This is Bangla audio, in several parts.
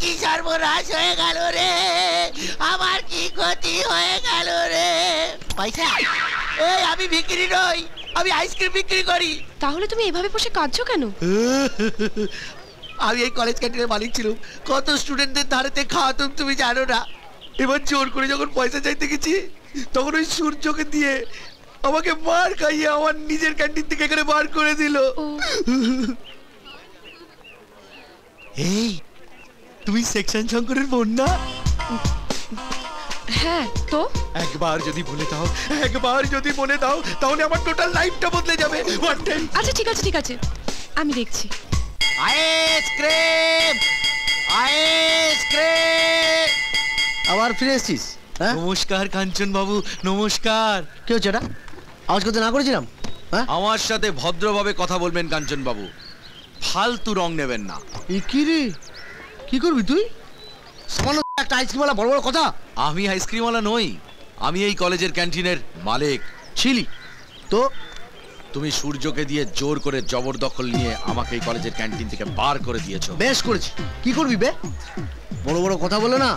কি সর্বনাশ হয়ে গেল রে, আমার কি ক্ষতি হয়ে গেল রে। পয়সা? এই আমি বিক্রি নই, আমি আইসক্রিম বিক্রি করি। তাহলে তুমি এভাবে বসে কাঁদছো কেন? আমি এই কলেজ ক্যান্টিনের মালিক ছিলাম, কত স্টুডেন্টদের ধারেতে খাওয়াতাম তুমি জানো না। এবার জোর করে যখন পয়সা চাইতে গেছি, তখন ওই সূর্যকে দিয়ে আমাকে মার খাইয়ে আমার নিজের ক্যান্টিন থেকে এখানে বার করে দিল। এই তুমি সেকশন শঙ্করের বোন না? হ্যাঁ তো একবার যদি বলে দাও, একবার যদি বলে দাও, তাহলে আমার টোটাল লাইফটা বদলে যাবে। আচ্ছা ঠিক আছে ঠিক আছে, আমি দেখছি। Ice cream, ice cream. আবার ফিরে এসেছিস? নমস্কার কাঞ্চন বাবু, নমস্কার। কি হচ্ছে এটা? আওয়াজ করতে না করেছিলাম? আমার সাথে ভদ্রভাবে কথা বলবেন কাঞ্চন বাবু, ফালতু রং নেবেন না। কি রে, কি করবি তুই? সামান্য একটা আইসক্রিমওয়ালা বড় বড় কথা। আমি আইসক্রিমওয়ালা নই, আমি এই কলেজের ক্যান্টিনের মালিক। ছিলি তো? তুমি সূর্যকে দিয়ে জোর করে জবরদখল নিয়ে আমাকে এই কলেজের ক্যান্টিন থেকে বার করে দিয়েছো। বেশ করেছি। কি করবি বে? বড় বড় কথা বলে না,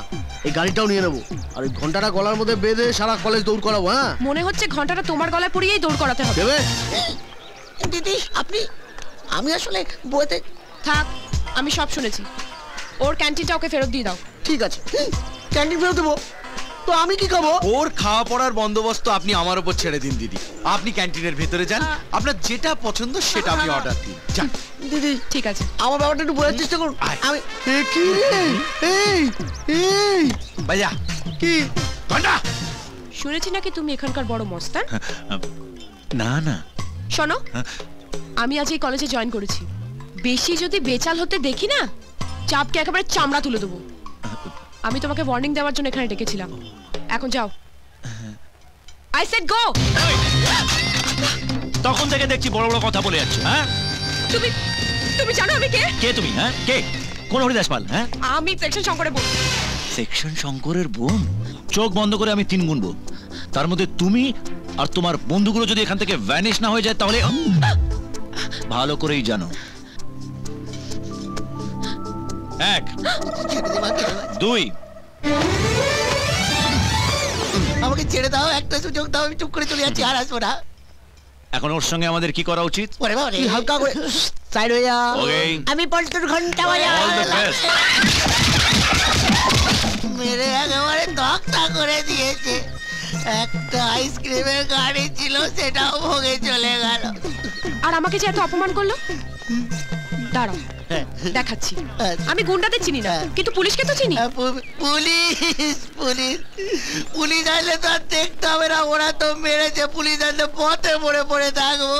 এই গাড়িটাও নিয়ে নেবো, আর ওই ঘন্টাটা গলার মধ্যে বেঁধে সারা কলেজ দৌড় করাবো। হ্যাঁ, মনে হচ্ছে ঘন্টাটা তোমার গলায় পরিয়েই দৌড় করাতে হবে। দিদি আপনি, আমি আসলে বইতে। থাক, আমি সব শুনেছি। ওর ক্যান্টিনটা ওকে ফেরত দিয়ে দাও। ঠিক আছে, ক্যান্টিন ফেরত দেবো তো আমি কি খাবো? ওর খাওয়া পড়ার বন্দোবস্ত আপনি আমার উপর ছেড়ে দিন দিদি। আপনি ক্যান্টিনের ভেতরে যান, আপনার যেটা পছন্দ সেটা আপনি অর্ডার দিন। যান দিদি। ঠিক আছে, আমার ব্যাপারটা একটু বোঝার চেষ্টা করুন। আমি কি রে? এই এই ভাইয়া কি ঘন্টা? শুনেছি নাকি তুমি এখানকার বড় মস্তান। না না শোনো, আমি আজ এই কলেজে জয়েন করেছি। বেশি যদি বেচাল হতে দেখি না, চাপকে একেবারে চামড়া তুলে দেবো। আমি তোমাকে ওয়ার্নিং দেওয়ার জন্য এখানে ডেকেছিলাম। এখন যাও। আই সেড গো। তখন থেকে দেখছি বড় বড় কথা বলে যাচ্ছ। হ্যাঁ, তুমি তুমি জানো আমি কে? কে তুমি? হ্যাঁ, কে? কোন হরিদাস পাল? হ্যাঁ, আমি সেকশন শঙ্করের বোন। সেকশন শঙ্করের বোন? চোখ বন্ধ করে আমি 3 গুনবো, তার মধ্যে তুমি আর তোমার বন্ধুগুলো যদি এখান থেকে ভ্যানিশ না হয়ে যায়, তাহলে ভালো করেই জানো। 1 2 আমাকে ছেড়ে দাও, একটা সুযোগ দাও, আমি চুপ করে চলে যাচ্ছি, আর আসবো না। এখন ওর সঙ্গে আমাদের কি করা উচিত? ওরে বাবা রে, কি হালকা করে সাইড হয়ে যা। ওকে, আমি পল্টুর ঘন্টা বাজাবো। All the best. মেরে একেবারে তক্তা করে দিয়েছে। একটা আইসক্রিমের গাড়ি ছিল, সেটাও ভোগে চলে গেল। আর আমাকে যে এত অপমান করলো। দাঁড়াও, দেখাচ্ছি। আমি গুন্ডাদের চিনি না, কিন্তু পুলিশকে তো চিনি। পুলিশ পুলিশ পুলিশ আসলে তো আর দেখতে হবে না, ওরা তো মেরেছে। পুলিশ আসলে পথে পড়ে পড়ে থাকবো।